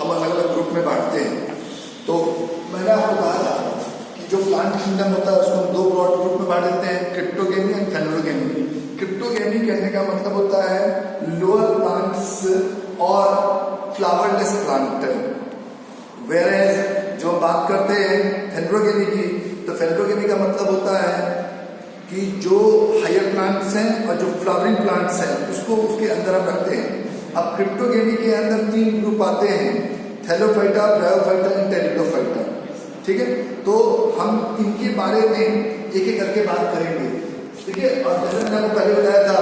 हम अलग अलग ग्रुप में बांटते हैं। तो मैंने आपको कहा था कि जो प्लांट किंगडम होता है उसको हम दो ब्रॉड ग्रुप में बांट देते हैं, क्रिप्टोगेमी एंड फेनोलोगेमी। क्रिप्टोगेमी कहने का मतलब होता है लोअर प्लांट्स और फ्लावरलेस प्लांट, वेयर जो बात करते हैं फेनोलोगेमी की, तो फेनोलोगेमी का मतलब होता है कि जो हायर प्लांट्स हैं और जो फ्लावरिंग प्लांट्स हैं उसको उसके अंदर हम रखते हैं। अब क्रिप्टोगेमी के अंदर 3 ग्रुप आते हैं, थैलोफाइटा, ब्रायोफाइटा एंड टेरिडोफाइटा। ठीक है, तो हम इनके बारे में एक एक करके बात करेंगे। ठीक है, और जैसे मैंने आपको पहले बताया था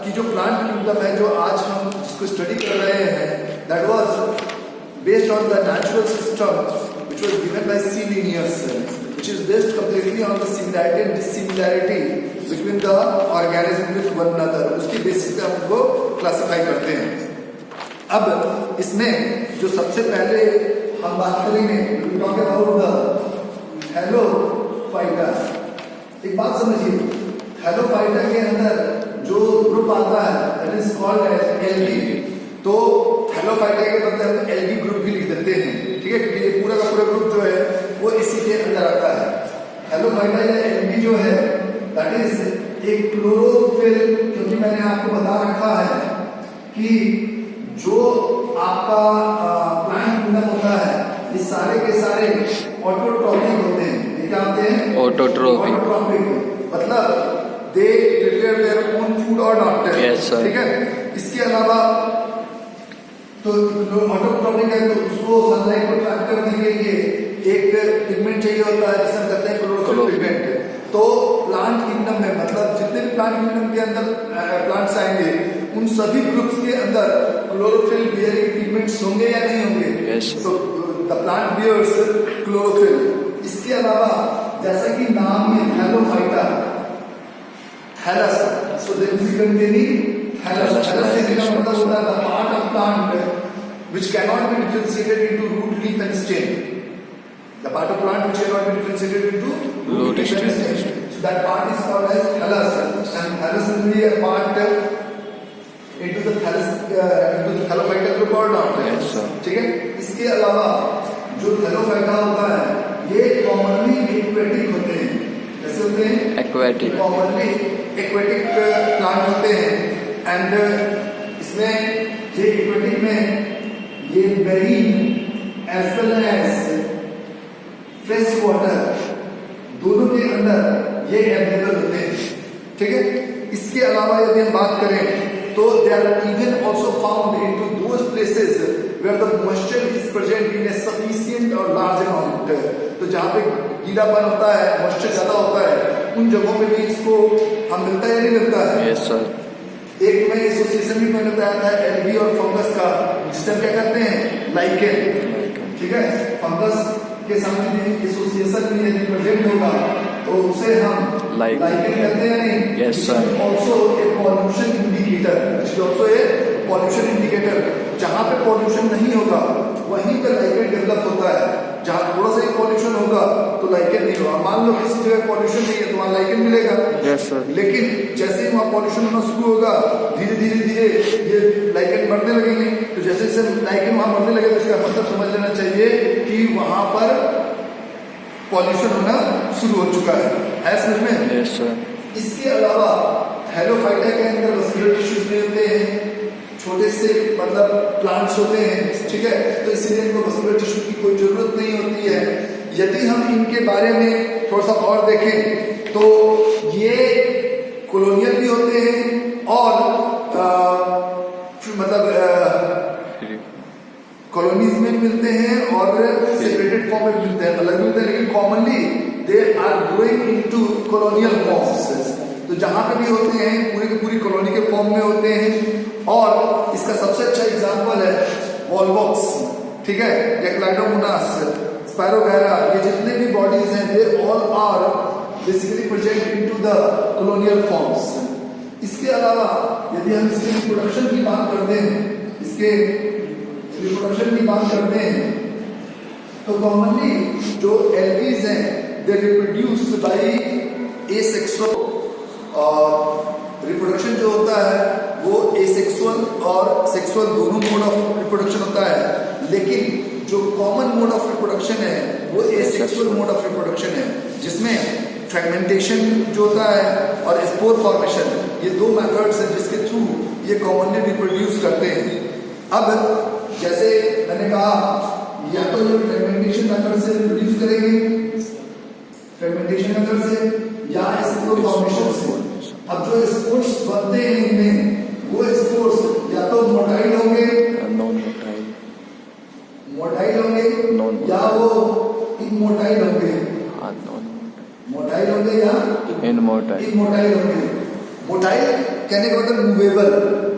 कि जो प्लांट किंगडम है जो आज हम जिसको स्टडी कर रहे हैं, that was based on the natural system which was given by C Linnaeus, which is based completely on the similarity and dissimilarity between the organism with one another। उसकी basis पे हम उनको क्लासिफाई करते हैं। अब इसमें जो सबसे पहले हम बात करेंगे टॉक अबाउट द थैलोफाइटा। एक बात समझिए, थैलोफाइटा के अंदर जो ग्रुप आता है that is called as algae. तो थैलोफाइटा के बदले हम एलबी ग्रुप भी लिख देते हैं। ठीक है, क्योंकि ये पूरा का पूरा ग्रुप जो है वो इसी के अंदर आता है। थैलोफाइटा या एलबी जो है दैट इज एक क्लोरोफिल, क्योंकि मैंने आपको बता रखा है कि जो आपका प्लांट किंगडम होता है ये सारे के सारे ऑटोट्रॉपिक होते हैं। ये क्या होते हैं? ऑटोट्रॉपिक मतलब they prepare their own food और नॉट। ठीक है, इसके अलावा तो ऑटोट्रॉपिक है तो उसको सनलाइट को ट्रैप करने के लिए एक पिगमेंट चाहिए होता है जिसे हम कहते हैं क्लोरोफिल पिगमेंट। तो प्लांट किंगडम में मतलब जितने भी प्लांट किंगडम के अंदर प्लांट्स आएंगे उन सभी ग्रुप्स के अंदर क्लोरोफिल बियरिंग पिगमेंट्स होंगे या नहीं होंगे? तो द प्लांट बियर्स क्लोरोफिल। इसके अलावा जैसा कि नाम में Thallophyta, thallus, so they will containing thallus. Thallus का मतलब होता है the part of plant which cannot be differentiated into root, leaf and stem. The part of plant which cannot be differentiated into root, leaf and stem. So that part is called as thallus, and thallus will be a part into the thallophyta group or not? Yes sir। ठीक है, इसके अलावा जो Thallophyta होता है ये commonly aquatic होते हैं। कैसे होते हैं? एक्वेटिक। कॉमनली एक्वेटिक प्लांट होते हैं एंड इसमें ये एक्वेटिक में ये marine as well as fresh water दोनों के अंदर ये अवेलेबल होते हैं। ठीक है, इसके अलावा यदि हम बात करें तो they are even also found into those places where the moisture is present in a sufficient और लार्ज अमाउंट। तो जहाँ पे गीलापन होता है, मॉइस्चर ज्यादा होता है, उन जगहों पे भी इसको हम मिलता है या नहीं मिलता है? Yes sir. एक में एसोसिएशन भी मैंने बताया था एलबी और फंगस का, जिसे हम क्या करते हैं? लाइकेन। ठीक है, फंगस के साथ एसोसिएशन भी यदि प्रेजेंट होगा तो उसे हम लाइकेन कहते हैं नहीं? Yes sir. Also a pollution indicator, which is also A pollution indicator. जहाँ पे पॉल्यूशन नहीं होगा वहीं पे लाइकेन डेवलप होता है, जहाँ थोड़ा सा ही पॉल्यूशन होगा तो लाइकेन नहीं होगा। मान लो किसी जगह पॉल्यूशन नहीं है तो वहाँ लाइकेन मिलेगा। Yes sir. लेकिन जैसे ही वहाँ पॉल्यूशन होना शुरू होगा धीरे धीरे धीरे ये लाइकेन बढ़ने लगेंगे। तो जैसे जैसे लाइकेन वहाँ बढ़ने लगे तो इसका मतलब समझ लेना चाहिए कि वहाँ पर पॉल्यूशन होना शुरू हो चुका है समझ में? Yes sir. इसके अलावा थैलोफाइटा के अंदर वस्कुलर टिश्यूज भी होते हैं, छोटे से मतलब प्लांट्स होते हैं। ठीक है, तो इसीलिए इनको वस्कुलर टिश्यू की कोई जरूरत नहीं होती है। यदि हम इनके बारे में थोड़ा सा और देखें तो ये कॉलोनियल भी होते हैं और कॉलोनीज में मिलते हैं और सेपरेटेड फॉर्म में मिलते हैं, अलग मिलते हैं, लेकिन commonly they are growing into colonial forms. तो जहां पे भी होते हैं पूरी की पूरी कॉलोनी के फॉर्म में होते हैं। और इसका सबसे अच्छा एग्जांपल है वॉलवॉक्स। ठीक है, या क्लाइडोमोनास, स्पायरोगैरा, ये जितने भी बॉडीज हैं they all are basically present into the colonial forms. इसके अलावा यदि हम इसके रिप्रोडक्शन की बात करते हैं, इसके रिप्रोडक्शन की बात करते हैं तो कॉमनली जो एल्गीज हैं दे रिप्रोड्यूस बाय एसेक्सुअल, और रिप्रोडक्शन जो होता है वो एसेक्सुअल और सेक्सुअल दोनों मोड ऑफ रिप्रोडक्शन होता है। लेकिन जो कॉमन मोड ऑफ रिप्रोडक्शन है वो एसेक्सुअल मोड ऑफ रिप्रोडक्शन है, जिसमें फ्रेगमेंटेशन जो होता है और स्पोर फॉर्मेशन, ये दो मेथड्स हैं जिसके थ्रू ये कॉमनली रिप्रोड्यूस करते हैं। अब जैसे मैंने कहा, या तो ये फ्रेगमेंटेशन मेथड से रिप्रोड्यूस करेंगे, फ्रेगमेंटेशन मेथड से, या स्पोर फॉर्मेशन से। अब जो स्पोर्स बनते हैं इनमें, वो स्पोर्स या तो मोटाइल होंगे, मोटाइल होंगे, या वो इनमोटाइल होंगे, मोटाइल होंगे या इनमोटाइल होंगे। मोटाइल कहने का मतलब मूवेबल,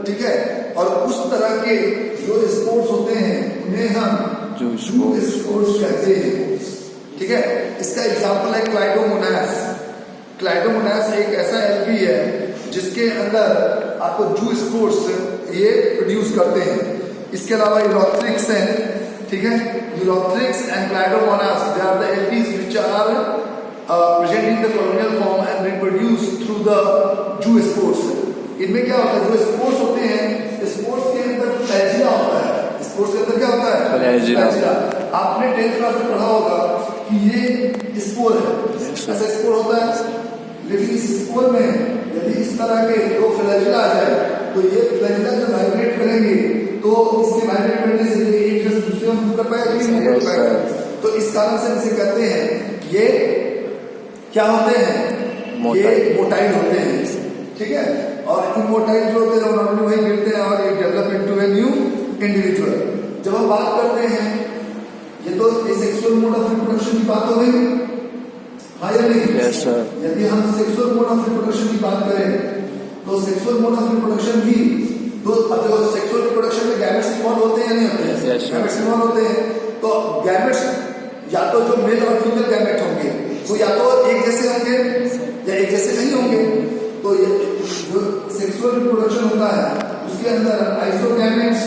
ठीक है। और उस तरह के जो स्पोर्स होते हैं उन्हें हम जू स्पोर्स कहते हैं, ठीक है। इसका एग्जांपल है क्लाइडोमोनास। क्लाइडोमोनास एक ऐसा एल्गी है जिसके अंदर आपको जू स्पोर्स ये प्रोड्यूस करते हैं। इसके अलावा यूरोथ्रिक्स हैं, ठीक है। Ulothrix and Chlamydomonas, they are the algaes which are present in the colonial form and reproduce through the zoospores. इनमें क्या होता है, जो स्पोर्स होते हैं, स्पोर्स के अंदर फ्लैजिला होता है। स्पोर्स के अंदर क्या होता है, फ्लैजिला। आपने 10th क्लास में पढ़ा होगा कि ये स्पोर है, ऐसा स्पोर होता है। लेकिन इस स्पोर में यदि इस तरह के दो फ्लैजिला आ जाए तो ये फ्लैजिला जब वाइब्रेट करेंगे तो इसके वाइब्रेट करने से ये एक दूसरे को मूव कर पाएगा कि नहीं कर पाएगा। तो इस कारण से इसे कहते हैं ये क्या होते हैं, ये मोटाइल होते हैं, ठीक है। और इमोटाइल जो होते हैं नॉर्मली वही मिलते हैं और ये develop into a new individual. जब हम बात करते हैं, ये तो एसेक्सुअल मोड ऑफ रिप्रोडक्शन की बात हो गई, हाँ या नहीं? Yes sir. यदि हम सेक्सुअल मोड ऑफ रिप्रोडक्शन की बात करें तो सेक्सुअल मोड ऑफ रिप्रोडक्शन भी दो, अब सेक्सुअल रिप्रोडक्शन में गैमेट्स इन्वॉल्व होते हैं या नहीं होते हैं? गैमेट्स इन्वॉल्व होते हैं। तो गैमेट्स या तो जो मेल और फीमेल गैमेट होंगे वो या तो एक जैसे होंगे या एक जैसे नहीं होंगे। तो ये जो सेक्सुअल रिप्रोडक्शन होता है उसके अंदर आइसोगैमेट्स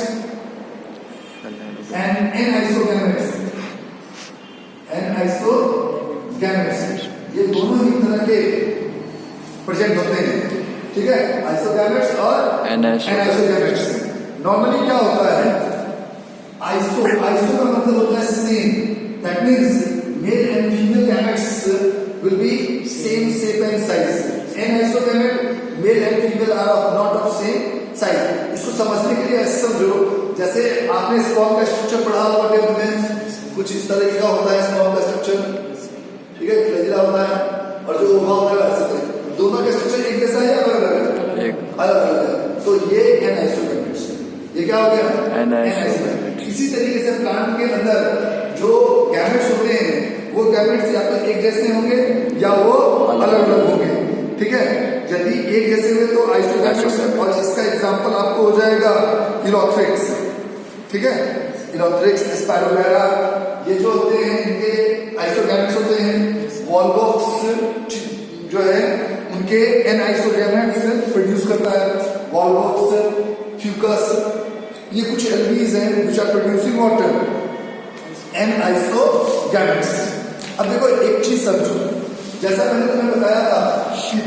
एंड एनाइसोगैमेट्स, एनाइसोगैमेट्स, ये दोनों ही तरह के प्रेजेंट होते हैं, ठीक है। आइसोगैमेट्स और एनाइसोगैमेट्स। नॉर्मली क्या होता है, आइसो का मतलब होता है same, that means male and female gametes will be same shape and size. Anisogamy, male and female are not of same size. इसको समझने के लिए ऐसे समझो, जैसे आपने स्पर्म का स्ट्रक्चर पढ़ा होगा 10th में, कुछ इस तरह का होता है स्पर्म का स्ट्रक्चर, ठीक है। फ्लैजिला होता है और जो ओवा होता है वैसे दोनों का स्ट्रक्चर एक जैसा है या अलग अलग है? अलग अलग है। तो ये एनाइसोगैमेट्स, ये क्या हो गया, एनाइसोगैमेट्स। इसी तरीके से प्लांट के अंदर जो गैमेट्स होते हैं वो गैमेट्स या तो एक जैसे होंगे या वो अलग अलग होंगे, ठीक है। यदि एक जैसे हुए तो आइसोगैमेट्स, और इसका एग्जांपल आपको हो जाएगा यूरोथ्रिक्स, ठीक है। यूरोथ्रिक्स, स्पाइरोगैरा, ये जो होते हैं इनके आइसोगैमेट्स होते हैं। वॉलवॉक्स जो है उनके एनाइसोगैमेट्स प्रोड्यूस करता है। वॉलवॉक्स, फ्यूकस, ये कुछ एल्गीज हैं व्हिच आर प्रोड्यूसिंग वाटर, एनाइसोगैमेट्स। अब देखो एक चीज समझो, जैसा मैंने तुम्हें बताया था कि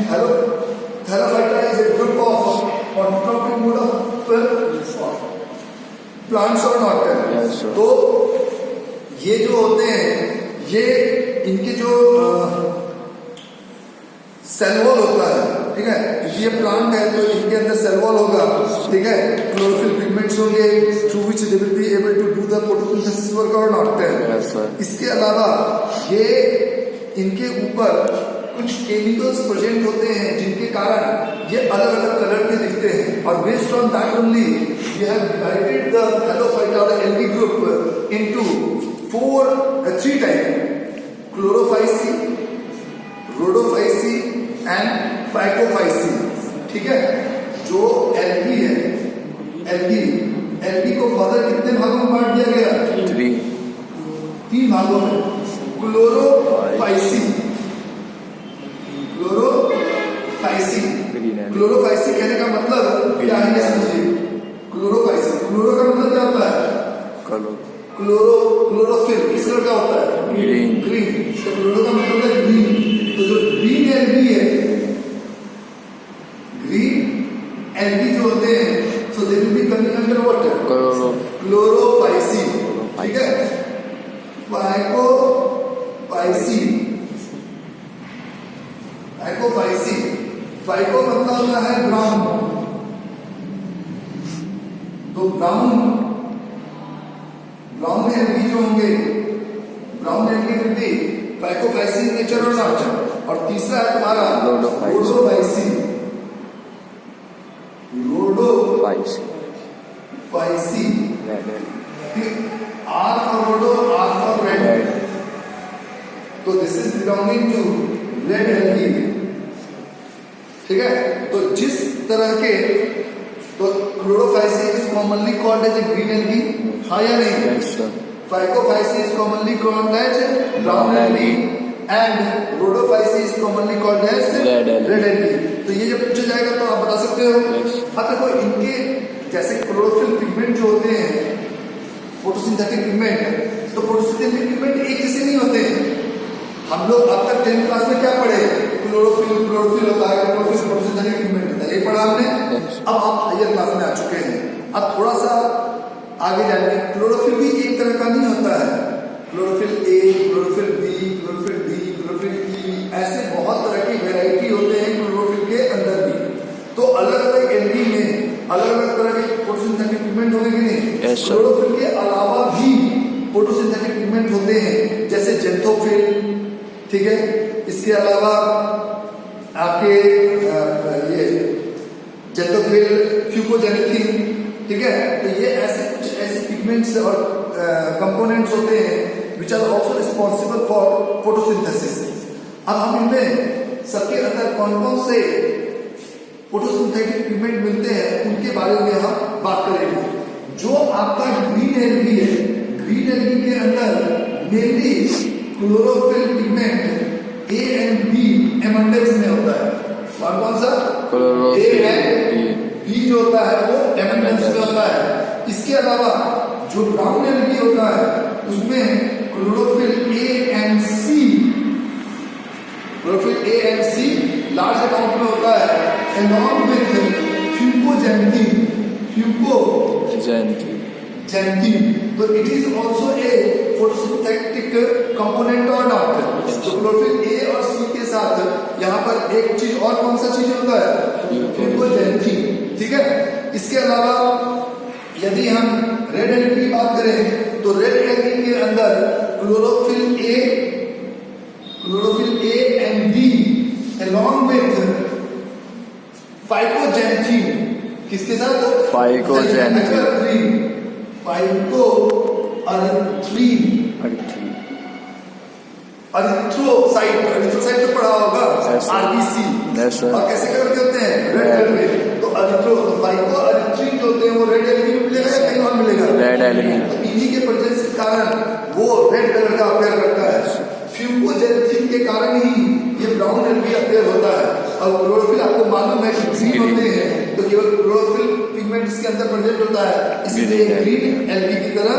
Thallophyta is a group of autotrophic mode of plants और नॉट। तो ये जो होते हैं, ये इनके जो सेल वॉल होता है, ठीक है। ये प्लांट है तो इनके अंदर सेल वॉल होगा, ठीक है। क्लोरोफिल पिगमेंट्स होंगे through which they will be able to do the photosynthesis work or not. इसके अलावा ये इनके ऊपर कुछ केमिकल्स प्रेजेंट होते हैं जिनके कारण ये अलग अलग कलर के दिखते हैं। और based on that only we have divided the Thallophyta और algae group into 3 type: Chlorophyceae, Rhodophyceae and Phaeophyceae, ठीक है। जो एल्गी है, एल्गी को फर्दर कितने भागों में बांट दिया गया? 3 भागों में। क्लोरोफाइसी, क्लोरोफाइसी कहने का मतलब क्या है समझिए। क्लोरोफाइसी, क्लोरो का मतलब क्या होता है? क्लोरोफिल किस कलर का होता है? ग्रीन। तो क्लोरो का मतलब है ग्रीन। तो जो ग्रीन एल्गी है, ग्रीन एल्गी जो होते हैं, so they will be coming under what? Chlorophyceae, ठीक है, फाइकोफाइसी। फाइकोफाइसी, फाइको मतलब होता है ब्राउन, तो ब्राउन एल्गी जो होंगे, brown algae will be Phaeophyceae nature और नॉट। और तीसरा है तुम्हारा Rhodophyceae. Rhodophyceae, R for rhodo, R for red, तो this is belonging to red algae. ठीक है, तो जिस तरह के, तो Chlorophyceae is commonly called as a green algae, हाँ या नहीं? Phaeophyceae is commonly called as brown algae and Rhodophyceae is commonly called as red algae. तो ये जब पूछा जाएगा तो आप बता सकते हो। अब देखो इनके जैसे क्लोरोफिल पिगमेंट जो होते हैं, फोटोसिंथेटिक पिगमेंट, तो फोटोसिंथेटिक पिगमेंट एक जैसे नहीं होते हैं। हम लोग अब तक 10th क्लास में क्या पढ़े? क्लोरोफिल होता है, क्लोरोफिल फोटोसिंथेटिक पिगमेंट होता है, ये पढ़ा हमने। अब आप हायर क्लास में आ चुके हैं, अब थोड़ा सा आगे जाएंगे। क्लोरोफिल भी एक तरह का नहीं होता है, chlorophyll A, chlorophyll B, chlorophyll D, chlorophyll E, ऐसे बहुत तरह की वैरायटी होते हैं क्लोरोफिल के अंदर भी। तो अलग अलग एल्गी में अलग अलग तरह के फोटोसिंथेटिक पिगमेंट होंगे कि नहीं? क्लोरोफिल के अलावा भी फोटोसिंथेटिक पिगमेंट होते हैं, जैसे जेंथोफिल, ठीक है, इसके अलावा आपके ये जेंथोफिल, फ्यूकोजेनेथिन, ठीक है। तो ये ऐसे पिगमेंट्स और कंपोनेंट्स होते हैं which are also responsible for photosynthesis. अब हम इनमें सबके अंदर कौन कौन से फोटोसिंथेटिक पिगमेंट मिलते हैं उनके बारे में हम बात करेंगे। जो आपका ग्रीन एल्गी है, ग्रीन एल्गी के अंदर mainly chlorophyll pigment A and B एमंडेक्स में होता है। कौन सा? ए एंड बी जो होता है वो एमंडेक्स में होता है। इसके अलावा जो ब्राउन एल्गी होता है उसमें chlorophyll A and C large amount में होता है, along with फ्यूकोजेनेथिन। तो it is also a photosynthetic component or not. तो क्लोरोफिल ए और सी के साथ यहाँ पर एक चीज और कौन सा चीज होता है? फ्यूकोजेनेथिन, ठीक है। इसके अलावा यदि हम रेड एल्गी की बात करें तो रेड एल्गी के अंदर chlorophyll A and B along with phycoxanthin, किसके साथ? एरिथ्रोसाइट तो पढ़ा होगा, आरबीसी। और कैसे करके होते हैं? Red algae. तो फाइकोएरिथ्रिन जो होते हैं वो रेड एल्गी में मिलेगा या कहीं और मिलेगा? Red algae. तो इन्हीं के प्रेजेंस के कारण वो रेड कलर का अपेयर करता है। फ्यूकोजेनेथिन के कारण ही ये ब्राउन एल्गी अपेयर होता है। और क्लोरोफिल आपको मालूम है कि ग्रीन होते हैं, तो केवल क्लोरोफिल पिगमेंट इसके अंदर प्रेजेंट होता है, इसलिए ग्रीन एल्गी की तरह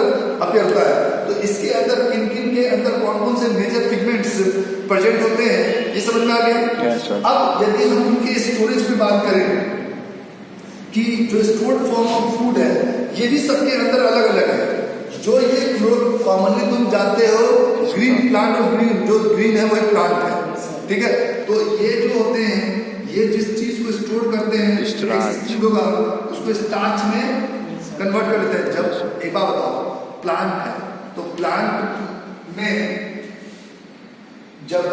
अपेयर होता है। तो इसके अंदर किन के अंदर कौन कौन से मेजर पिगमेंट्स प्रेजेंट होते हैं ये समझ में आ गया। अब यदि हम उनके स्टोरेज पे बात करें कि जो स्टोर्ड फॉर्म ऑफ फूड है ये भी सबके अंदर अलग अलग है। जो ये कॉमनली तुम जानते हो ग्रीन प्लांट और जो ग्रीन है वो एक प्लांट है, ठीक है। तो ये जो होते हैं ये जिस चीज को स्टोर करते हैं उसको स्टार्च में कन्वर्ट कर देते हैं। जब एक बार बताओ, प्लांट है तो प्लांट में जब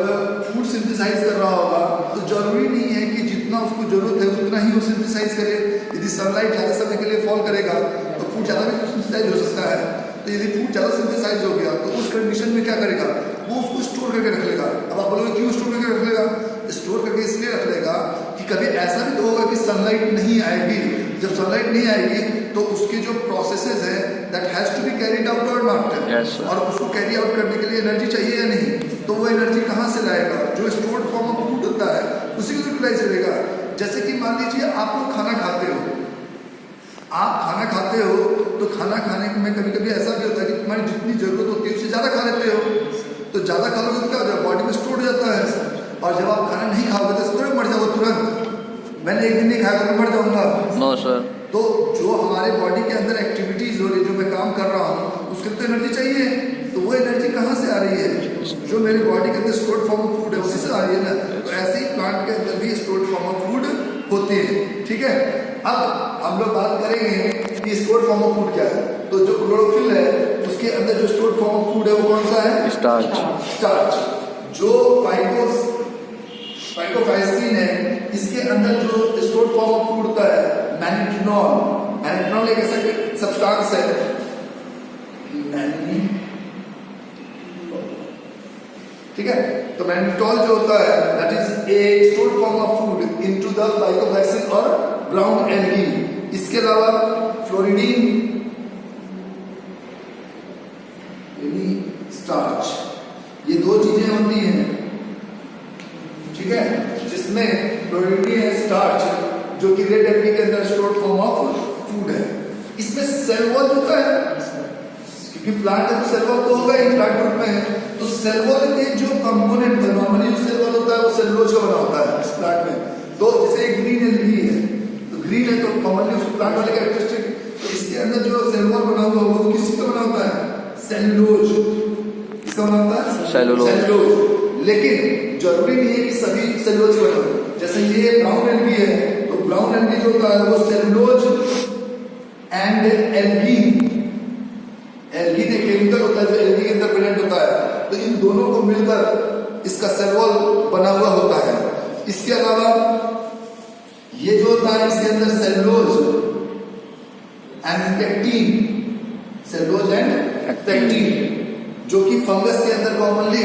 फूड सिंथेसाइज कर रहा होगा तो जरूरी नहीं है कि जितना उसको जरूरत है उतना ही वो सिंथेसाइज करे। यदि सनलाइट ज्यादा समय के लिए फॉल करेगा तो फूड ज्यादा भी सिंथेसाइज हो सकता है। तो यदि फूड ज्यादा सिंथेसाइज हो गया तो उस कंडीशन में क्या करेगा? वो उसको स्टोर करके रख लेगा। अब आप बोलोगे क्यों स्टोर करके रख लेगा? स्टोर करके इसलिए रख लेगा कि कभी ऐसा भी तो होगा कि सनलाइट नहीं आएगी। जब सनलाइट नहीं आएगी तो उसके जो प्रोसेसेस है that has to be carried out or not, और उसको कैरी आउट करने के लिए एनर्जी चाहिए या नहीं? तो वो एनर्जी कहाँ से लाएगा? जो स्टोर्ड फॉर्म ऑफ फूड होता है उसी को यूटिलाइज करेगा। जैसे कि मान लीजिए आप लोग खाना खाते हो, तो खाना खाने में कभी कभी ऐसा भी होता है कि तुम्हारी जितनी जरूरत होती है उससे ज्यादा खा लेते हो। तो ज्यादा खा लोगे तो क्या हो जाएगा? बॉडी में स्टोर हो जाता है। और जब आप खाना नहीं खाओगे तो तुरंत मर जाओगे तुरंत। मैंने एक दिन नहीं खाया तो मर जाऊंगा? No sir. तो जो हमारे बॉडी के अंदर एक्टिविटीज हो रही, जो मैं काम कर रहा हूँ उसके लिए तो एनर्जी चाहिए, तो वो एनर्जी कहाँ से आ रही है? जो मेरी बॉडी के अंदर स्टोर्ड फॉर्म ऑफ फूड है उसी से आ रही है ना। तो ऐसे ही प्लांट के अंदर भी स्टोर्ड फॉर्म ऑफ फूड होती है, ठीक है। अब हम लोग बात करेंगे कि स्टोर्ड फॉर्म ऑफ फूड क्या है। तो जो क्लोरोफिल है उसके अंदर जो स्टोर्ड फॉर्म ऑफ फूड है वो कौन सा है? स्टार्च। जो फाइटोफाइसिन है इसके अंदर जो स्टोर्ड फॉर्म ऑफ फूड होता है मैनिटिनॉल। मैनिटिनॉल एक ऐसा सब्सटेंस है, ठीक है। तो मैनिटोल जो होता है that is a stored form of food into the फाइटोफाइसिन और ब्राउन एल्गी। इसके अलावा फ्लोरिडीन यानी स्टार्च, ये दो चीजें होती हैं, ठीक है, जिसमें फ्लोरिडीन है स्टार्च जो कि रेड एल्गी के अंदर स्टोर्ड फॉर्म ऑफ फूड है। इसमें सेल वॉल होता है क्योंकि प्लांट का सेल वॉल तो होगा ही प्लांट ग्रुप में है। तो सेल वॉल के जो कंपोनेंट है नॉर्मली जो सेल वॉल होता है वो सेलुलोज का बना होता है प्लांट में। तो जैसे ग्रीन एल्गी है तो ग्रीन है तो कॉमनली उसको प्लांट वाले कैरेक्टरिस्टिक, तो इसके अंदर जो सेल वॉल बना हुआ वो किस चीज का बना होता है? सेलुलोज। किसका बना होता है? सेलुलोज। लेकिन जरूरी नहीं है कि सभी सेलुलोज का बना हो। जैसे ये ब्राउन एल्गी है तो ब्राउन एल्गी जो होता है वो सेलुलोज एंड एल्गीन एक केमिकल होता है जो एल्गी के अंदर प्रेजेंट होता है, तो इन दोनों को मिलकर इसका सेल वॉल बना हुआ होता है। इसके अलावा ये जो होता है इसके अंदर सेलुलोज एंड पेक्टिन जो कि फंगस के अंदर कॉमनली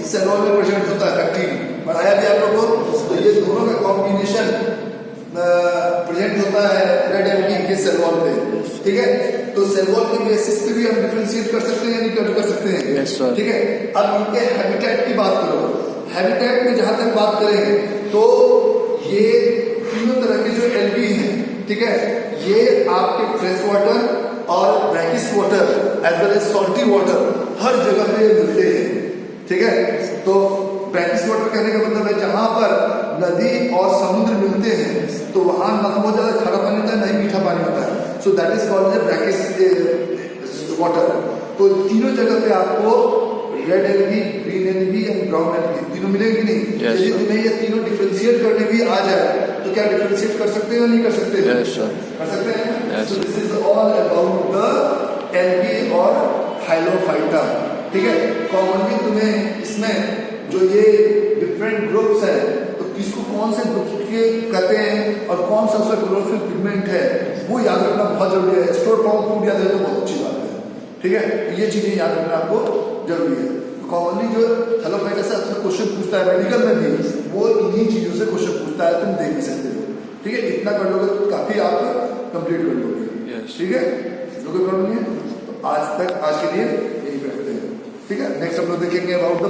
सेल वॉल में प्रेजेंट होता है। पेक्टिन पढ़ाया भी आप लोगों को। तो ये दोनों का कॉम्बिनेशन प्रेजेंट होता है रेड एल्गी के सेल वॉल पे, ठीक है। तो सेल वॉल के बेसिस पे भी हम डिफरेंशिएट कर सकते हैं, नहीं कर सकते हैं, yes, ठीक है। अब इनके हैबिटेट की बात करो। हैबिटेट में जहां तक बात करें तो ये तीनों तरह के जो एल्गी हैं, ठीक है, ये आपके फ्रेश वाटर और brackish water as well as salty water हर जगह पे मिलते हैं, ठीक है। तो ब्रैकिश वाटर कहने का मतलब है जहां पर नदी और समुद्र मिलते हैं तो वहां न बहुत ज्यादा खारा पानी होता है न ही मीठा पानी होता है। So that is called the brackish water. तो तीनों जगह पे आपको red algae, green algae and brown algae तीनों मिलेंगे नहीं। yes, यदि तुम्हें ये तीनों डिफरेंशिएट करने भी आ जाए तो क्या डिफरेंशिएट कर सकते हैं या नहीं कर सकते? yes, कर सकते हैं। yes, so this is all about the algae और हाइलोफाइटा, ठीक है। कॉमनली तुम्हें इसमें जो ये डिफरेंट ग्रुप्स है तो किसको कौन से ग्रुप के कहते हैं और कौन सा उसका क्लोरोफिल पिगमेंट है वो याद रखना बहुत जरूरी है। स्टोर्ड फॉर्म ऑफ फूड याद रखना बहुत अच्छी बात है, ठीक है। ये चीजें याद रखना आपको जरूरी है। कॉमनली जो हेलोफाइटा से आपसे क्वेश्चन पूछता है मेडिकल में भी वो इन्हीं चीजों से क्वेश्चन पूछता है, तुम देख भी सकते हो, ठीक है। इतना कर लोगे तो काफी आप कंप्लीट कर लोगे, ठीक है। जो कोई प्रॉब्लम नहीं है तो आज के लिए यही करते हैं, ठीक है। नेक्स्ट हम लोग देखेंगे अबाउट द